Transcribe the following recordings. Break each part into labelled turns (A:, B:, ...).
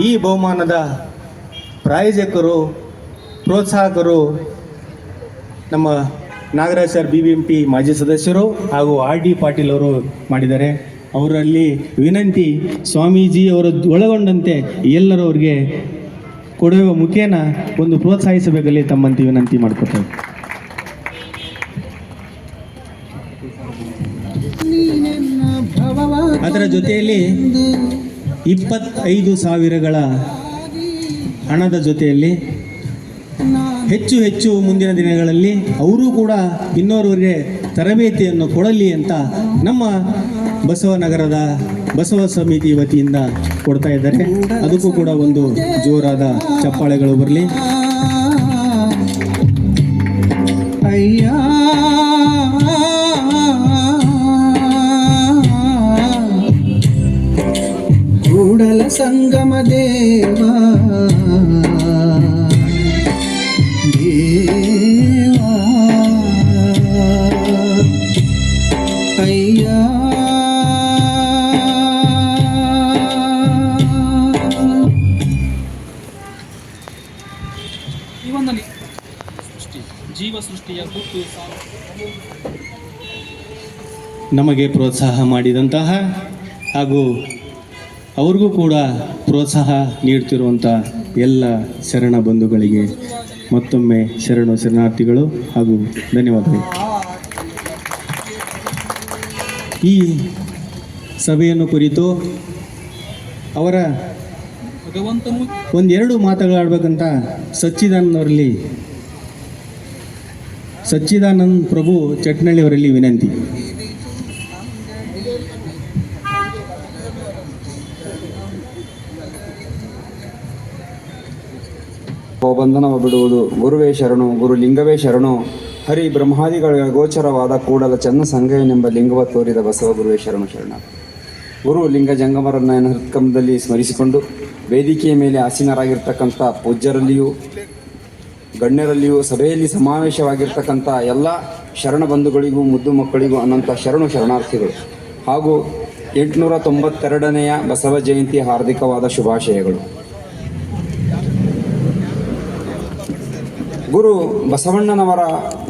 A: ಈ ಬಹುಮಾನದ ಪ್ರಾಯೋಜಕರು, ಪ್ರೋತ್ಸಾಹಕರು ನಮ್ಮ ನಾಗರಾಜ್ ಸರ್ BBMP ಮಾಜಿ ಸದಸ್ಯರು ಹಾಗೂ RD ಪಾಟೀಲ್ ಅವರು ಮಾಡಿದ್ದಾರೆ. ಅವರಲ್ಲಿ ವಿನಂತಿ, ಸ್ವಾಮೀಜಿ ಅವರು ಒಳಗೊಂಡಂತೆ ಎಲ್ಲರೂ ಅವರಿಗೆ ಕೊಡುವ ಮುಖೇನ ಒಂದು ಪ್ರೋತ್ಸಾಹಿಸಬೇಕಲ್ಲಿ ತಮ್ಮಂತೆ ವಿನಂತಿ ಮಾಡ್ಕೊತಾರೆ. ಅದರ ಜೊತೆಯಲ್ಲಿ 25,000ಗಳ ಹಣದ ಜೊತೆಯಲ್ಲಿ ಹೆಚ್ಚು ಮುಂದಿನ ದಿನಗಳಲ್ಲಿ ಅವರು ಕೂಡ ಇನ್ನೋರ್ವರಿಗೆ ತರಬೇತಿಯನ್ನು ಕೊಡಲಿ ಅಂತ ನಮ್ಮ ಬಸವನಗರದ ಬಸವ ಸಮಿತಿ ವತಿಯಿಂದ ಕೊಡ್ತಾ ಇದ್ದಾರೆ. ಅದಕ್ಕೂ ಕೂಡ ಒಂದು ಜೋರಾದ ಚಪ್ಪಾಳೆಗಳು ಬರಲಿ.
B: ಕೂಡಲ ಸಂಗಮ ದೇವಾ
A: ನಮಗೆ ಪ್ರೋತ್ಸಾಹ ಮಾಡಿದಂತಹ ಹಾಗೂ ಅವ್ರಿಗೂ ಕೂಡ ಪ್ರೋತ್ಸಾಹ ನೀಡ್ತಿರುವಂಥ ಎಲ್ಲ ಶರಣ ಬಂಧುಗಳಿಗೆ ಮತ್ತೊಮ್ಮೆ ಶರಣಾರ್ಥಿಗಳು ಹಾಗೂ ಧನ್ಯವಾದಗಳು. ಈ ಸಭೆಯನ್ನು ಕುರಿತು ಅವರ ಒಂದೆರಡು ಮಾತುಗಳಾಡ್ಬೇಕಂತ ಸಚ್ಚಿದಾನಂದ್ ಪ್ರಭು ಚಟ್ನಳ್ಳಿ ಅವರಲ್ಲಿ ವಿನಂತಿ.
C: ಬಂಧನವ ಬಿಡುವುದು ಗುರುವೇ ಶರಣು, ಗುರು ಲಿಂಗವೇ ಶರಣು, ಹರಿ ಬ್ರಹ್ಮಾದಿಗಳ ಗೋಚರವಾದ ಕೂಡಲ ಚನ್ನ ಸಂಗಯನೆಂಬ ಲಿಂಗವ ತೋರಿದ ಬಸವ ಗುರುವೇ ಶರಣು ಶರಣ. ಗುರು ಲಿಂಗ ಜಂಗಮರನ್ನ ಹೃತ್ಕಂಬದಲ್ಲಿ ಸ್ಮರಿಸಿಕೊಂಡು ವೇದಿಕೆಯ ಮೇಲೆ ಆಸೀನರಾಗಿರ್ತಕ್ಕಂಥ ಪೂಜ್ಯರಲ್ಲಿಯೂ ಗಣ್ಯರಲ್ಲಿಯೂ ಸಭೆಯಲ್ಲಿ ಸಮಾವೇಶವಾಗಿರ್ತಕ್ಕಂಥ ಎಲ್ಲ ಶರಣ ಬಂಧುಗಳಿಗೂ ಮುದ್ದು ಮಕ್ಕಳಿಗೂ ಅನಂತ ಶರಣಾರ್ಥಿಗಳು ಹಾಗೂ 892ನೆಯ ಬಸವ ಜಯಂತಿ ಹಾರ್ದಿಕವಾದ ಶುಭಾಶಯಗಳು. ಗುರು ಬಸವಣ್ಣನವರ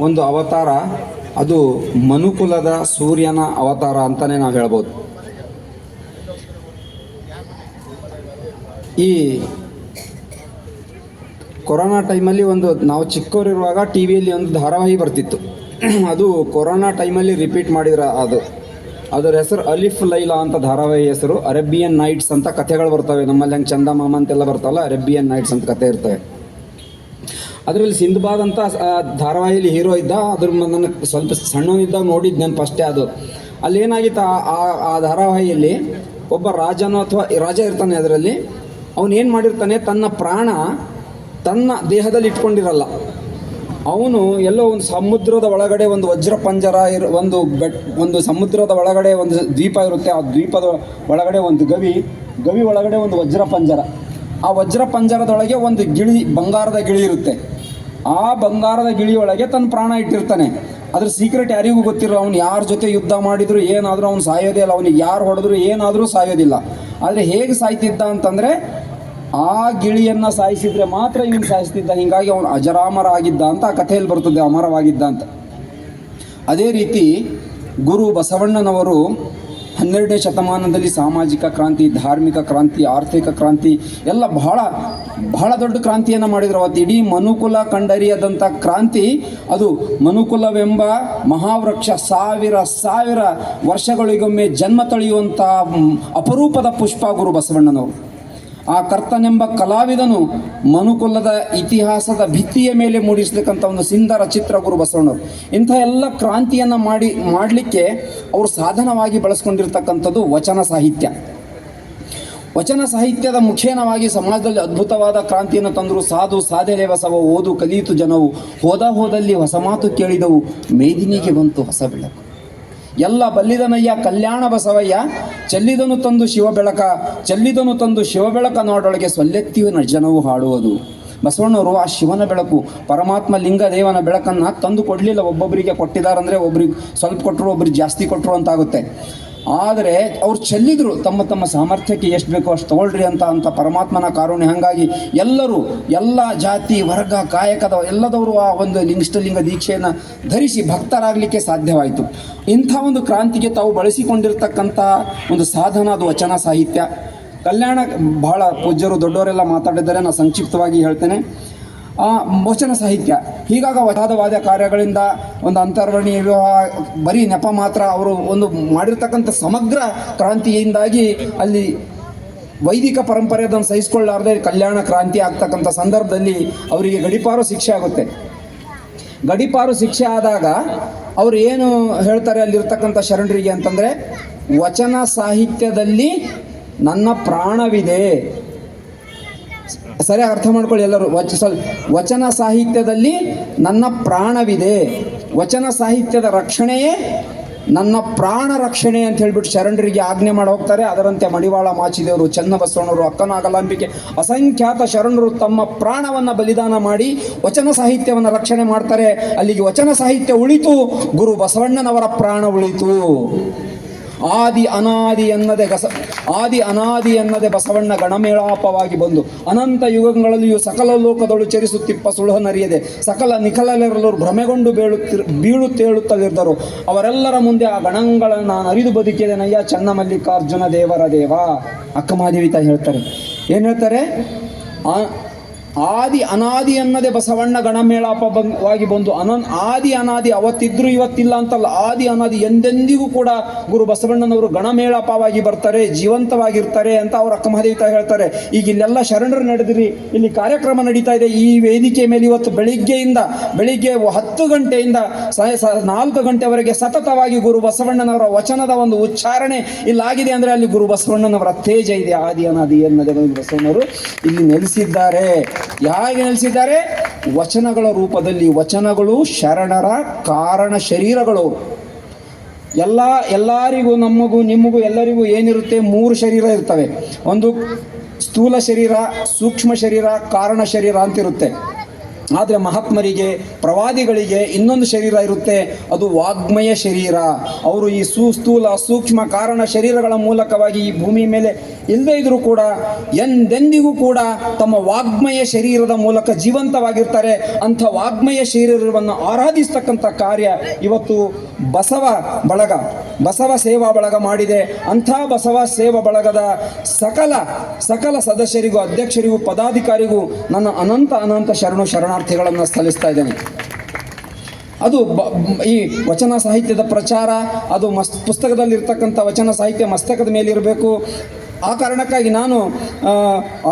C: ಒಂದು ಅವತಾರ, ಅದು ಮನುಕುಲದ ಸೂರ್ಯನ ಅವತಾರ ಅಂತಲೇ ನಾವು ಹೇಳ್ಬೋದು. ಈ ಕೊರೋನಾ ಟೈಮಲ್ಲಿ ನಾವು ಚಿಕ್ಕವರಿರುವಾಗ ಟಿ ವಿಯಲ್ಲಿ ಒಂದು ಧಾರಾವಾಹಿ ಬರ್ತಿತ್ತು. ಅದು ಕೊರೋನಾ ಟೈಮಲ್ಲಿ ರಿಪೀಟ್ ಮಾಡಿದ್ರ ಅದರ ಹೆಸರು ಅಲಿಫ್ ಲೈಲಾ ಅಂತ ಧಾರಾವಾಹಿ ಹೆಸರು. ಅರೇಬಿಯನ್ ನೈಟ್ಸ್ ಅಂತ ಕಥೆಗಳು ಬರ್ತವೆ. ನಮ್ಮಲ್ಲಿ ಹಂಗೆ ಚಂದ ಮಾಮ ಅಂತೆಲ್ಲ ಬರ್ತಾವಲ್ಲ, ಅರೇಬಿಯನ್ ನೈಟ್ಸ್ ಅಂತ ಕಥೆ ಇರ್ತವೆ. ಅದರಲ್ಲಿ ಸಿಂಧಬಾದ್ ಅಂತ ಧಾರಾವಾಹಿಯಲ್ಲಿ ಹೀರೋ ಇದ್ದ. ಅದ್ರ ನನಗೆ ಸ್ವಲ್ಪ ಸಣ್ಣನಿದ್ದಾಗ ನೋಡಿದ್ದು ನಾನು ಫಸ್ಟೇ. ಅದು ಅಲ್ಲೇನಾಗಿತ್ತು, ಆ ಧಾರಾವಾಹಿಯಲ್ಲಿ ಒಬ್ಬ ರಾಜನೋ ಅಥವಾ ರಾಜ ಇರ್ತಾನೆ. ಅದರಲ್ಲಿ ಅವನೇನು ಮಾಡಿರ್ತಾನೆ, ತನ್ನ ಪ್ರಾಣ ತನ್ನ ದೇಹದಲ್ಲಿ ಇಟ್ಕೊಂಡಿರಲ್ಲ. ಅವನು ಎಲ್ಲೋ ಒಂದು ಸಮುದ್ರದ ಒಳಗಡೆ ಒಂದು ವಜ್ರ ಪಂಜರ ಒಂದು ಸಮುದ್ರದ ಒಳಗಡೆ ಒಂದು ದ್ವೀಪ ಇರುತ್ತೆ. ಆ ದ್ವೀಪದ ಒಳಗಡೆ ಒಂದು ಗವಿ ಒಳಗಡೆ ಒಂದು ವಜ್ರ ಪಂಜರ. ಆ ವಜ್ರ ಪಂಜರದೊಳಗೆ ಒಂದು ಬಂಗಾರದ ಗಿಳಿ ಇರುತ್ತೆ. ಆ ಬಂಗಾರದ ಗಿಳಿಯೊಳಗೆ ತನ್ನ ಪ್ರಾಣ ಇಟ್ಟಿರ್ತಾನೆ. ಅದ್ರ ಸೀಕ್ರೆಟ್ ಯಾರಿಗೂ ಗೊತ್ತಿರೋ. ಅವ್ನು ಯಾರ ಜೊತೆ ಯುದ್ಧ ಮಾಡಿದ್ರು ಏನಾದರೂ ಅವ್ನು ಸಾಯೋದೇ ಇಲ್ಲ. ಅವನಿಗೆ ಯಾರು ಹೊಡೆದ್ರು ಏನಾದರೂ ಸಾಯೋದಿಲ್ಲ. ಆದರೆ ಹೇಗೆ ಸಾಯ್ತಿದ್ದ ಅಂತಂದರೆ, ಆ ಗಿಳಿಯನ್ನು ಸಾಯಿಸಿದರೆ ಮಾತ್ರ ಇವನು ಸಾಯಿಸ್ತಿದ್ದ. ಹೀಗಾಗಿ ಅವನು ಅಜರಾಮರ ಆಗಿದ್ದ ಅಂತ ಆ ಕಥೆಯಲ್ಲಿ ಬರ್ತದೆ, ಅಮರವಾಗಿದ್ದ ಅಂತ. ಅದೇ ರೀತಿ ಗುರು ಬಸವಣ್ಣನವರು 12ನೇ ಶತಮಾನದಲ್ಲಿ ಸಾಮಾಜಿಕ ಕ್ರಾಂತಿ, ಧಾರ್ಮಿಕ ಕ್ರಾಂತಿ, ಆರ್ಥಿಕ ಕ್ರಾಂತಿ ಎಲ್ಲ ಬಹಳ ದೊಡ್ಡ ಕ್ರಾಂತಿಯನ್ನು ಮಾಡಿದ್ರು. ಅವತ್ತು ಇಡೀ ಮನುಕುಲ ಕಂಡರಿಯದಂಥ ಕ್ರಾಂತಿ ಅದು. ಮನುಕುಲವೆಂಬ ಮಹಾವೃಕ್ಷ ಸಾವಿರ ವರ್ಷಗಳಿಗೊಮ್ಮೆ ಜನ್ಮ ತಳೆಯುವಂಥ ಅಪರೂಪದ ಪುಷ್ಪ ಗುರು ಬಸವಣ್ಣನವರು. ಆ ಕರ್ತನೆಂಬ ಕಲಾವಿದನು ಮನುಕುಲದ ಇತಿಹಾಸದ ಭಿತ್ತಿಯ ಮೇಲೆ ಮೂಡಿಸತಕ್ಕಂಥ ಒಂದು ಸುಂದರ ಚಿತ್ರ ಗುರು ಬಸವಣ್ಣವರು. ಇಂಥ ಎಲ್ಲ ಕ್ರಾಂತಿಯನ್ನು ಮಾಡಲಿಕ್ಕೆ ಅವರು ಸಾಧನವಾಗಿ ಬಳಸ್ಕೊಂಡಿರ್ತಕ್ಕಂಥದ್ದು ವಚನ ಸಾಹಿತ್ಯ. ವಚನ ಸಾಹಿತ್ಯದ ಮುಖೇನವಾಗಿ ಸಮಾಜದಲ್ಲಿ ಅದ್ಭುತವಾದ ಕ್ರಾಂತಿಯನ್ನು ತಂದರು. ಸಾಧೆಲೆ ಬಸವ ಓದು ಕಲಿಯಿತು ಜನವು, ಹೋದಲ್ಲಿ ಹೊಸ ಮಾತು ಕೇಳಿದವು, ಮೇದಿನಿಗೆ ಬಂತು ಹೊಸ ಬೆಳಕು. ಎಲ್ಲ ಬಲ್ಲಿದನಯ್ಯ ಕಲ್ಯಾಣ ಬಸವಯ್ಯ, ಚೆಲ್ಲಿದನು ತಂದು ಶಿವಬೆಳಕ ನಾಡೊಳಗೆ ಸೊಲ್ಲೆತ್ತಿನ ಜನವು ಹಾಡುವುದು. ಬಸವಣ್ಣವರು ಆ ಶಿವನ ಬೆಳಕು, ಪರಮಾತ್ಮ ಲಿಂಗ ದೇವನ ಬೆಳಕನ್ನು ತಂದು ಕೊಡಲಿಲ್ಲ. ಒಬ್ಬೊಬ್ಬರಿಗೆ ಕೊಟ್ಟಿದ್ದಾರಂದರೆ ಒಬ್ರಿಗೆ ಸ್ವಲ್ಪ ಕೊಟ್ಟರು, ಒಬ್ರಿಗೆ ಜಾಸ್ತಿ ಕೊಟ್ಟರು ಅಂತಾಗುತ್ತೆ. ಆದರೆ ಅವ್ರು ಚೆಲ್ಲಿದ್ರು ತಮ್ಮ ತಮ್ಮ ಸಾಮರ್ಥ್ಯಕ್ಕೆ ಎಷ್ಟು ಬೇಕೋ ಅಷ್ಟು ತಗೊಳ್ರಿ ಅಂತ ಪರಮಾತ್ಮನ ಕಾರುಣ್ಯ. ಹಾಗಾಗಿ ಎಲ್ಲರೂ ಎಲ್ಲ ಜಾತಿ ವರ್ಗ ಕಾಯಕದ ಎಲ್ಲದವರು ಆ ಒಂದು ಇಷ್ಟಲಿಂಗ ದೀಕ್ಷೆಯನ್ನು ಧರಿಸಿ ಭಕ್ತರಾಗಲಿಕ್ಕೆ ಸಾಧ್ಯವಾಯಿತು. ಇಂಥ ಒಂದು ಕ್ರಾಂತಿಗೆ ತಾವು ಬಳಸಿಕೊಂಡಿರ್ತಕ್ಕಂಥ ಒಂದು ಸಾಧನ ಅದು ವಚನ ಸಾಹಿತ್ಯ. ಕಲ್ಯಾಣ ಬಹಳ ಪೂಜ್ಯರು ದೊಡ್ಡವರೆಲ್ಲ ಮಾತಾಡಿದ್ದಾರೆ, ನಾನು ಸಂಕ್ಷಿಪ್ತವಾಗಿ ಹೇಳ್ತೇನೆ. ವಚನ ಸಾಹಿತ್ಯ ಹೀಗಾಗ ವಾದ ಕಾರ್ಯಗಳಿಂದ ಒಂದು ಅಂತರ್ವರ್ಣೀಯ ವಿವಾಹ ಬರೀ ನೆಪ ಮಾತ್ರ ಅವರು ಒಂದು ಮಾಡಿರ್ತಕ್ಕಂಥ ಸಮಗ್ರ ಕ್ರಾಂತಿಯಿಂದಾಗಿ ಅಲ್ಲಿ ವೈದಿಕ ಪರಂಪರೆ ಅದನ್ನು ಸಹಿಸಿಕೊಳ್ಳಾರದೆ ಕಲ್ಯಾಣ ಕ್ರಾಂತಿ ಆಗ್ತಕ್ಕಂಥ ಸಂದರ್ಭದಲ್ಲಿ ಅವರಿಗೆ ಗಡೀಪಾರು ಶಿಕ್ಷೆ ಆಗುತ್ತೆ. ಗಡೀಪಾರು ಶಿಕ್ಷೆ ಆದಾಗ ಅವರು ಏನು ಹೇಳ್ತಾರೆ ಅಲ್ಲಿರ್ತಕ್ಕಂಥ ಶರಣರಿಗೆ ಅಂತಂದರೆ, ವಚನ ಸಾಹಿತ್ಯದಲ್ಲಿ ನನ್ನ ಪ್ರಾಣವಿದೆ. ಸರಿಯಾಗಿ ಅರ್ಥ ಮಾಡ್ಕೊಳ್ಳಿ ಎಲ್ಲರೂ. ವಚನ ಸಾಹಿತ್ಯದಲ್ಲಿ ನನ್ನ ಪ್ರಾಣವಿದೆ, ವಚನ ಸಾಹಿತ್ಯದ ರಕ್ಷಣೆಯೇ ನನ್ನ ಪ್ರಾಣ ರಕ್ಷಣೆ ಅಂತ ಹೇಳ್ಬಿಟ್ಟು ಶರಣರಿಗೆ ಆಜ್ಞೆ ಮಾಡಿ ಹೋಗ್ತಾರೆ. ಅದರಂತೆ ಮಡಿವಾಳ ಮಾಚಿದೇವರು, ಚನ್ನಬಸವಣ್ಣವರು, ಅಕ್ಕನಾಗಲಾಂಬಿಕೆ, ಅಸಂಖ್ಯಾತ ಶರಣರು ತಮ್ಮ ಪ್ರಾಣವನ್ನು ಬಲಿದಾನ ಮಾಡಿ ವಚನ ಸಾಹಿತ್ಯವನ್ನು ರಕ್ಷಣೆ ಮಾಡ್ತಾರೆ. ಅಲ್ಲಿಗೆ ವಚನ ಸಾಹಿತ್ಯ ಉಳಿತು, ಗುರು ಬಸವಣ್ಣನವರ ಪ್ರಾಣ ಉಳಿತು. ಆದಿ ಅನಾದಿ ಎನ್ನದೆ ಬಸವಣ್ಣ ಗಣಮೇಳಾಪವಾಗಿ ಬಂದು ಅನಂತ ಯುಗಗಳಲ್ಲಿಯೂ ಸಕಲ ಲೋಕದಳು ಚರಿಸುತ್ತಿಪ್ಪ ಸುಳುಹನರಿಯದೆ ಸಕಲ ನಿಖಲರೆಲ್ಲರೂ ಭ್ರಮೆಗೊಂಡು ಬೀಳುತ್ತೇಳುತ್ತಲಿದ್ದರು. ಅವರೆಲ್ಲರ ಮುಂದೆ ಆ ಗಣಗಳನ್ನು ನಾನು ಅರಿದು ಬದುಕಿದೆ ನಯ್ಯ ಚನ್ನಮಲ್ಲಿಕಾರ್ಜುನ ದೇವರ ದೇವ. ಅಕ್ಕಮಹಾದೇವಿ ತಾಯಿ ಹೇಳ್ತಾರೆ, ಏನು ಹೇಳ್ತಾರೆ? ಆದಿ ಅನಾದಿ ಅನ್ನದೇ ಬಸವಣ್ಣ ಗಣಮೇಳಾಪವಾಗಿ ಬಂದು ಆದಿ ಅನಾದಿ ಅವತ್ತಿದ್ರು ಇವತ್ತಿಲ್ಲ ಅಂತಲ್ಲ, ಆದಿ ಅನಾದಿ ಎಂದೆಂದಿಗೂ ಕೂಡ ಗುರು ಬಸವಣ್ಣನವರು ಗಣಮೇಳಾಪವಾಗಿ ಬರ್ತಾರೆ, ಜೀವಂತವಾಗಿರ್ತಾರೆ ಅಂತ ಅವ್ರ ಅಕ್ಕಮಹಾದೇವಿ ತಾಯಿ ಹೇಳ್ತಾರೆ. ಈಗ ಇಲ್ಲೆಲ್ಲ ಶರಣರು ನಡೆದಿರಿ, ಇಲ್ಲಿ ಕಾರ್ಯಕ್ರಮ ನಡೀತಾ ಇದೆ. ಈ ವೇದಿಕೆ ಮೇಲೆ ಇವತ್ತು ಬೆಳಿಗ್ಗೆ 10 ಗಂಟೆಯಿಂದ 4 ಗಂಟೆವರೆಗೆ ಸತತವಾಗಿ ಗುರು ಬಸವಣ್ಣನವರ ವಚನದ ಒಂದು ಉಚ್ಚಾರಣೆ ಇಲ್ಲಾಗಿದೆ ಅಂದರೆ ಅಲ್ಲಿ ಗುರು ಬಸವಣ್ಣನವರ ತೇಜ ಇದೆ. ಆದಿ ಅನಾದಿ ಅನ್ನದೇ ಬಸವಣ್ಣವರು ಇಲ್ಲಿ ನೆಲೆಸಿದ್ದಾರೆ. ಯಾಕೆ ನೆಲೆಸಿದ್ದಾರೆ? ವಚನಗಳ ರೂಪದಲ್ಲಿ. ವಚನಗಳು ಶರಣರ ಕಾರಣ ಶರೀರಗಳು. ಎಲ್ಲರಿಗೂ ನಮಗೂ ನಿಮಗೂ ಎಲ್ಲರಿಗೂ ಏನಿರುತ್ತೆ? 3 ಶರೀರ ಇರ್ತವೆ. ಒಂದು ಸ್ಥೂಲ ಶರೀರ, ಸೂಕ್ಷ್ಮ ಶರೀರ, ಕಾರಣ ಶರೀರ ಅಂತಿರುತ್ತೆ. ಆದರೆ ಮಹಾತ್ಮರಿಗೆ, ಪ್ರವಾದಿಗಳಿಗೆ ಇನ್ನೊಂದು ಶರೀರ ಇರುತ್ತೆ, ಅದು ವಾಗ್ಮಯ ಶರೀರ. ಅವರು ಈ ಸ್ಥೂಲ ಸೂಕ್ಷ್ಮ ಕಾರಣ ಶರೀರಗಳ ಮೂಲಕವಾಗಿ ಈ ಭೂಮಿ ಮೇಲೆ ಇಲ್ಲದೇ ಇದ್ರೂ ಕೂಡ ಎಂದೆಂದಿಗೂ ಕೂಡ ತಮ್ಮ ವಾಗ್ಮಯ ಶರೀರದ ಮೂಲಕ ಜೀವಂತವಾಗಿರ್ತಾರೆ. ಅಂಥ ವಾಗ್ಮಯ ಶರೀರವನ್ನು ಆರಾಧಿಸ್ತಕ್ಕಂಥ ಕಾರ್ಯ ಇವತ್ತು ಬಸವ ಸೇವಾ ಬಳಗ ಮಾಡಿದೆ. ಅಂಥ ಬಸವ ಸೇವಾ ಬಳಗದ ಸಕಲ ಸದಸ್ಯರಿಗೂ, ಅಧ್ಯಕ್ಷರಿಗೂ, ಪದಾಧಿಕಾರಿಗೂ ನನ್ನ ಅನಂತ ಶರಣಾರ್ಥಿಗಳನ್ನು ಸಲ್ಲಿಸ್ತಾ ಇದ್ದೇನೆ. ಅದು ಈ ವಚನ ಸಾಹಿತ್ಯದ ಪ್ರಚಾರ, ಅದು ಪುಸ್ತಕದಲ್ಲಿರ್ತಕ್ಕಂಥ ವಚನ ಸಾಹಿತ್ಯ ಮಸ್ತಕದ ಮೇಲಿರಬೇಕು. ಆ ಕಾರಣಕ್ಕಾಗಿ ನಾನು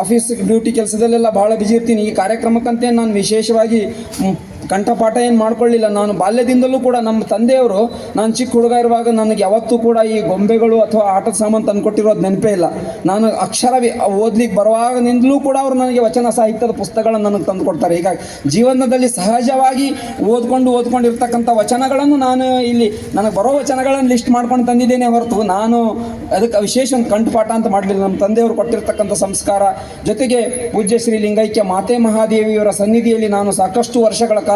C: ಆಫೀಸ್ ಡ್ಯೂಟಿ ಕೆಲಸದಲ್ಲೆಲ್ಲ ಭಾಳ ಬಿಜಿ ಇರ್ತೀನಿ. ಈ ಕಾರ್ಯಕ್ರಮಕ್ಕಂತೆ ನಾನು ವಿಶೇಷವಾಗಿ ಕಂಠಪಾಠ ಏನು ಮಾಡ್ಕೊಳ್ಳಿಲ್ಲ. ನಾನು ಬಾಲ್ಯದಿಂದಲೂ ಕೂಡ ನಮ್ಮ ತಂದೆಯವರು, ನಾನು ಚಿಕ್ಕ ಹುಡುಗ ಇರುವಾಗ ನನಗೆ ಯಾವತ್ತೂ ಕೂಡ ಈ ಗೊಂಬೆಗಳು ಅಥವಾ ಆಟದ ಸಾಮಾನು ತಂದು ಕೊಟ್ಟಿರೋದು ನೆನಪೇ ಇಲ್ಲ. ನಾನು ಅಕ್ಷರ ಓದ್ಲಿಕ್ಕೆ ಬರುವಾಗಿನಿಂದಲೂ ಕೂಡ ಅವರು ನನಗೆ ವಚನ ಸಾಹಿತ್ಯದ ಪುಸ್ತಕಗಳನ್ನು ನನಗೆ ತಂದು ಕೊಡ್ತಾರೆ. ಹೀಗಾಗಿ ಜೀವನದಲ್ಲಿ ಸಹಜವಾಗಿ ಓದ್ಕೊಂಡಿರ್ತಕ್ಕಂಥ ವಚನಗಳನ್ನು ನಾನು ಇಲ್ಲಿ ನನಗೆ ಬರೋ ವಚನಗಳನ್ನು ಲಿಸ್ಟ್ ಮಾಡ್ಕೊಂಡು ತಂದಿದ್ದೇನೆ ಹೊರತು ನಾನು ಅದಕ್ಕೆ ವಿಶೇಷ ಒಂದು ಕಂಠಪಾಠ ಅಂತ ಮಾಡಲಿಲ್ಲ. ನಮ್ಮ ತಂದೆಯವರು ಕೊಟ್ಟಿರ್ತಕ್ಕಂಥ ಸಂಸ್ಕಾರ ಜೊತೆಗೆ ಪೂಜ್ಯ ಶ್ರೀ ಲಿಂಗೈಕ್ಯ ಮಾತೆ ಮಹಾದೇವಿಯವರ ಸನ್ನಿಧಿಯಲ್ಲಿ ನಾನು ಸಾಕಷ್ಟು ವರ್ಷಗಳ ಕಾಲ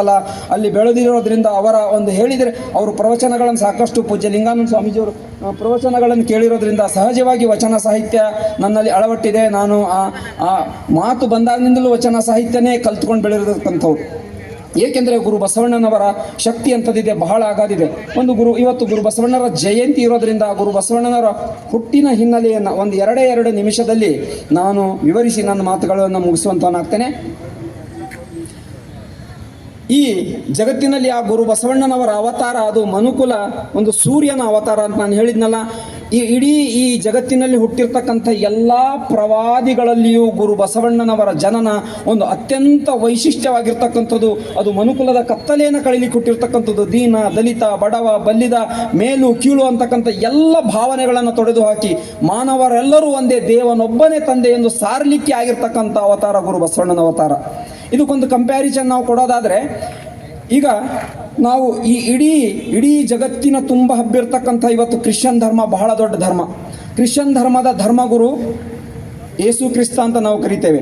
C: ಅಲ್ಲಿ ಬೆಳೆದಿರೋದ್ರಿಂದ ಅವರ ಒಂದು ಹೇಳಿದರೆ ಅವರು ಪ್ರವಚನಗಳನ್ನು ಸಾಕಷ್ಟು ಪೂಜ್ಯ ಲಿಂಗಾನಂದ ಸ್ವಾಮೀಜಿಯವರು ಪ್ರವಚನಗಳನ್ನು ಕೇಳಿರೋದ್ರಿಂದ ಸಹಜವಾಗಿ ವಚನ ಸಾಹಿತ್ಯ ನನ್ನಲ್ಲಿ ಅಳವಟ್ಟಿದೆ. ನಾನು ಆ ಮಾತು ಬಂದಾಗಿನಿಂದಲೂ ವಚನ ಸಾಹಿತ್ಯನೇ ಕಲ್ತ್ಕೊಂಡು ಬೆಳೆದಿರತಕ್ಕಂಥವ್ರು. ಏಕೆಂದರೆ ಗುರು ಬಸವಣ್ಣನವರ ಶಕ್ತಿ ಅಂಥದ್ದಿದೆ, ಬಹಳ ಆಗಾದಿದೆ. ಇವತ್ತು ಗುರು ಬಸವಣ್ಣರ ಜಯಂತಿ ಇರೋದ್ರಿಂದ ಗುರು ಬಸವಣ್ಣನವರ ಹುಟ್ಟಿನ ಹಿನ್ನೆಲೆಯನ್ನು ಒಂದು 2 ನಿಮಿಷದಲ್ಲಿ ನಾನು ವಿವರಿಸಿ ನನ್ನ ಮಾತುಗಳನ್ನು ಮುಗಿಸುವಂತವನಾಗ್ತೇನೆ. ಈ ಜಗತ್ತಿನಲ್ಲಿ ಆ ಗುರು ಬಸವಣ್ಣನವರ ಅವತಾರ ಅದು ಮನುಕುಲ, ಒಂದು ಸೂರ್ಯನ ಅವತಾರ ಅಂತ ನಾನು ಹೇಳಿದ್ನಲ್ಲ. ಈ ಜಗತ್ತಿನಲ್ಲಿ ಹುಟ್ಟಿರ್ತಕ್ಕಂಥ ಎಲ್ಲ ಪ್ರವಾದಿಗಳಲ್ಲಿಯೂ ಗುರು ಬಸವಣ್ಣನವರ ಜನನ ಒಂದು ಅತ್ಯಂತ ವೈಶಿಷ್ಟ್ಯವಾಗಿರ್ತಕ್ಕಂಥದ್ದು. ಅದು ಮನುಕುಲದ ಕತ್ತಲೆಯನ್ನು ಕಳೀಲಿಕ್ಕೆ ಹುಟ್ಟಿರ್ತಕ್ಕಂಥದ್ದು. ದೀನ, ದಲಿತ, ಬಡವ, ಬಲ್ಲಿದ, ಮೇಲು ಕೀಳು ಅಂತಕ್ಕಂಥ ಎಲ್ಲ ಭಾವನೆಗಳನ್ನು ತೊಡೆದು ಹಾಕಿ ಮಾನವರೆಲ್ಲರೂ ಒಂದೇ, ದೇವನೊಬ್ಬನೇ ತಂದೆ ಎಂದು ಸಾರಲಿಕ್ಕೆ ಆಗಿರ್ತಕ್ಕಂಥ ಅವತಾರ ಗುರು ಬಸವಣ್ಣನ ಅವತಾರ. ಇದಕ್ಕೊಂದು ಕಂಪ್ಯಾರಿಸನ್ ನಾವು ಕೊಡೋದಾದರೆ, ಈಗ ನಾವು ಈ ಇಡೀ ಜಗತ್ತಿನ ತುಂಬ ಹಬ್ಬಿರ್ತಕ್ಕಂಥ ಇವತ್ತು ಕ್ರಿಶ್ಚಿಯನ್ ಧರ್ಮ ಬಹಳ ದೊಡ್ಡ ಧರ್ಮ. ಕ್ರಿಶ್ಚಿಯನ್ ಧರ್ಮದ ಧರ್ಮಗುರು ಯೇಸು ಕ್ರಿಸ್ತ ಅಂತ ನಾವು ಕರಿತೇವೆ.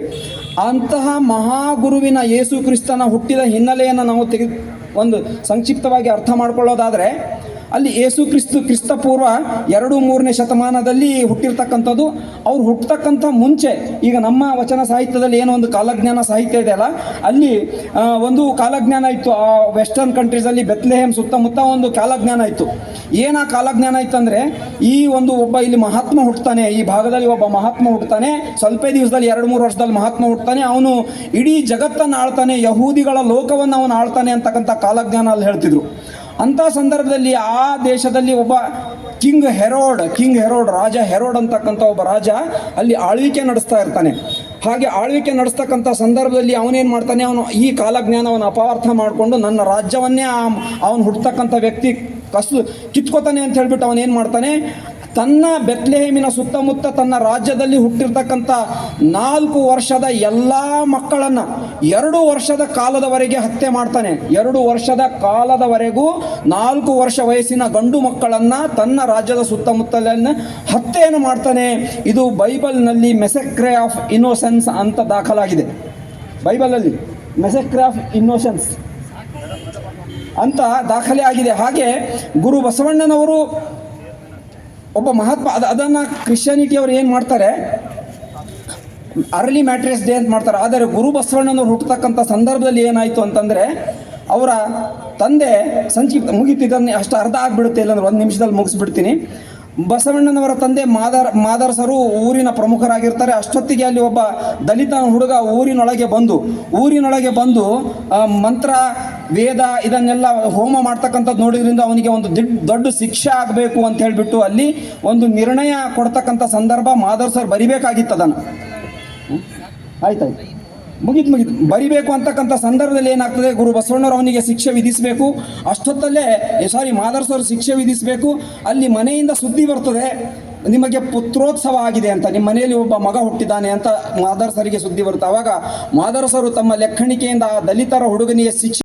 C: ಅಂತಹ ಮಹಾಗುರುವಿನ ಯೇಸು ಕ್ರಿಸ್ತನ ಹುಟ್ಟಿದ ಹಿನ್ನೆಲೆಯನ್ನು ನಾವು ಒಂದು ಸಂಕ್ಷಿಪ್ತವಾಗಿ ಅರ್ಥ ಮಾಡ್ಕೊಳ್ಳೋದಾದರೆ, ಅಲ್ಲಿ ಯೇಸು ಕ್ರಿಸ್ತಪೂರ್ವ 2-3ನೇ ಶತಮಾನದಲ್ಲಿ ಹುಟ್ಟಿರ್ತಕ್ಕಂಥದ್ದು. ಅವ್ರು ಹುಟ್ಟತಕ್ಕಂಥ ಮುಂಚೆ ಈಗ ನಮ್ಮ ವಚನ ಸಾಹಿತ್ಯದಲ್ಲಿ ಏನೋ ಒಂದು ಕಾಲಜ್ಞಾನ ಸಾಹಿತ್ಯ ಇದೆ ಅಲ್ಲ, ಅಲ್ಲಿ ಒಂದು ಕಾಲಜ್ಞಾನ ಇತ್ತು. ಆ ವೆಸ್ಟರ್ನ್ ಕಂಟ್ರೀಸಲ್ಲಿ ಬೆತ್ಲೆಹೇಮ್ ಸುತ್ತಮುತ್ತ ಒಂದು ಕಾಲಜ್ಞಾನ ಇತ್ತು. ಏನು ಆ ಕಾಲಜ್ಞಾನ ಇತ್ತು ಅಂದರೆ, ಈ ಒಂದು ಒಬ್ಬ ಇಲ್ಲಿ ಮಹಾತ್ಮ ಹುಟ್ಟುತ್ತಾನೆ, ಈ ಭಾಗದಲ್ಲಿ ಒಬ್ಬ ಮಹಾತ್ಮ ಹುಟ್ಟುತ್ತಾನೆ, ಸ್ವಲ್ಪ ದಿವಸದಲ್ಲಿ 2-3 ವರ್ಷದಲ್ಲಿ ಮಹಾತ್ಮ ಹುಟ್ಟುತ್ತಾನೆ, ಅವನು ಇಡೀ ಜಗತ್ತನ್ನು ಆಳ್ತಾನೆ, ಯಹೂದಿಗಳ ಲೋಕವನ್ನು ಅವನು ಆಳ್ತಾನೆ ಅಂತಕ್ಕಂಥ ಕಾಲಜ್ಞಾನ ಅಲ್ಲಿ ಹೇಳ್ತಿದ್ರು. ಅಂಥ ಸಂದರ್ಭದಲ್ಲಿ ಆ ದೇಶದಲ್ಲಿ ಒಬ್ಬ ಕಿಂಗ್ ಹೆರೋಡ್ ರಾಜ ಹೆರೋಡ್ ಅಂತಕ್ಕಂಥ ಒಬ್ಬ ರಾಜ ಅಲ್ಲಿ ಆಳ್ವಿಕೆ ನಡೆಸ್ತಾ ಇರ್ತಾನೆ. ಹಾಗೆ ಆಳ್ವಿಕೆ ನಡೆಸ್ತಕ್ಕಂಥ ಸಂದರ್ಭದಲ್ಲಿ ಅವನೇನು ಮಾಡ್ತಾನೆ, ಅವನು ಈ ಕಾಲಜ್ಞಾನವನ್ನು ಅಪಾರ್ಥ ಮಾಡಿಕೊಂಡು ನನ್ನ ರಾಜ್ಯವನ್ನೇ ಅವನು ಹುಟ್ಟತಕ್ಕಂಥ ವ್ಯಕ್ತಿ ಕಿತ್ಕೋತಾನೆ ಅಂತ ಹೇಳ್ಬಿಟ್ಟು ಅವನೇನು ಮಾಡ್ತಾನೆ, ತನ್ನ ಬೆತ್ಲೆಹೇಮಿನ ಸುತ್ತಮುತ್ತ ತನ್ನ ರಾಜ್ಯದಲ್ಲಿ ಹುಟ್ಟಿರ್ತಕ್ಕಂಥ 4 ವರ್ಷದ ಎಲ್ಲ ಮಕ್ಕಳನ್ನು 2 ವರ್ಷದ ಕಾಲದವರೆಗೆ ಹತ್ಯೆ ಮಾಡ್ತಾನೆ. 2 ವರ್ಷದ ಕಾಲದವರೆಗೂ 4 ವರ್ಷ ವಯಸ್ಸಿನ ಗಂಡು ಮಕ್ಕಳನ್ನು ತನ್ನ ರಾಜ್ಯದ ಸುತ್ತಮುತ್ತಲನ್ನು ಹತ್ಯೆಯನ್ನು ಮಾಡ್ತಾನೆ. ಇದು ಬೈಬಲ್ನಲ್ಲಿ ಮೆಸಕ್ರೆ ಆಫ್ ಇನ್ನೋಸೆನ್ಸ್ ಅಂತ ದಾಖಲಾಗಿದೆ. ಬೈಬಲಲ್ಲಿ ಮೆಸಕ್ರೆ ಆಫ್ ಇನ್ನೋಸೆನ್ಸ್ ಅಂತ ದಾಖಲೆ ಆಗಿದೆ. ಹಾಗೆ ಗುರು ಬಸವಣ್ಣನವರು ಒಬ್ಬ ಮಹಾತ್ಮ, ಅದನ್ನು ಕ್ರಿಶ್ಚಿಯಾನಿಟಿ ಅವರು ಏನು ಮಾಡ್ತಾರೆ, ಅರ್ಲಿ ಮ್ಯಾಟ್ರಿಯಸ್ ಡೇ ಅಂತ ಮಾಡ್ತಾರೆ. ಆದರೆ ಗುರು ಬಸವಣ್ಣನವರು ಹುಟ್ಟತಕ್ಕಂಥ ಸಂದರ್ಭದಲ್ಲಿ ಏನಾಯಿತು ಅಂತಂದರೆ, ಅವರ ತಂದೆ ಸಂಕ್ಷಿಪ್ತ ಮುಗಿತಿದ್ದನ್ನು ಅಷ್ಟು ಅರ್ಧ ಆಗಿಬಿಡುತ್ತೆ, ಇಲ್ಲಾಂದ್ರೆ 1 ನಿಮಿಷದಲ್ಲಿ ಮುಗಿಸ್ಬಿಡ್ತೀನಿ. ಬಸವಣ್ಣನವರ ತಂದೆ ಮಾದರಸರು ಊರಿನ ಪ್ರಮುಖರಾಗಿರ್ತಾರೆ. ಅಷ್ಟೊತ್ತಿಗೆ ಅಲ್ಲಿ ಒಬ್ಬ ದಲಿತ ಹುಡುಗ ಊರಿನೊಳಗೆ ಬಂದು ಮಂತ್ರ ವೇದ ಇದನ್ನೆಲ್ಲ ಹೋಮ ಮಾಡ್ತಕ್ಕಂಥದ್ದು ನೋಡಿದ್ರಿಂದ ಅವನಿಗೆ ಒಂದು ದೊಡ್ಡ ಶಿಕ್ಷೆ ಆಗಬೇಕು ಅಂತ ಹೇಳಿಬಿಟ್ಟು ಅಲ್ಲಿ ಒಂದು ನಿರ್ಣಯ ಕೊಡ್ತಕ್ಕಂಥ ಸಂದರ್ಭ ಮಾದರಸರು ಬರಿಬೇಕಾಗಿತ್ತು. ಅದನ್ನು ಆಯ್ತಾಯ್ತು ಮುಗೀತು ಬರಿಬೇಕು ಅಂತಕ್ಕಂಥ ಸಂದರ್ಭದಲ್ಲಿ ಏನಾಗ್ತದೆ, ಗುರು ಬಸವಣ್ಣವರು ಅವನಿಗೆ ಶಿಕ್ಷೆ ವಿಧಿಸಬೇಕು. ಅಷ್ಟೊತ್ತಲ್ಲೇ ಮಾದರಸರು ಶಿಕ್ಷೆ ವಿಧಿಸಬೇಕು. ಅಲ್ಲಿ ಮನೆಯಿಂದ ಸುದ್ದಿ ಬರ್ತದೆ, ನಿಮಗೆ ಪುತ್ರೋತ್ಸವ ಆಗಿದೆ ಅಂತ, ನಿಮ್ಮ ಮನೆಯಲ್ಲಿ ಒಬ್ಬ ಮಗ ಹುಟ್ಟಿದ್ದಾನೆ ಅಂತ ಮಾದರಸರಿಗೆ ಸುದ್ದಿ ಬರುತ್ತೆ. ಆವಾಗ ಮಾದರಸರು ತಮ್ಮ ಲೆಕ್ಕಣಿಕೆಯಿಂದ ಆ ದಲಿತರ ಹುಡುಗನಿಗೆ ಶಿಕ್ಷೆ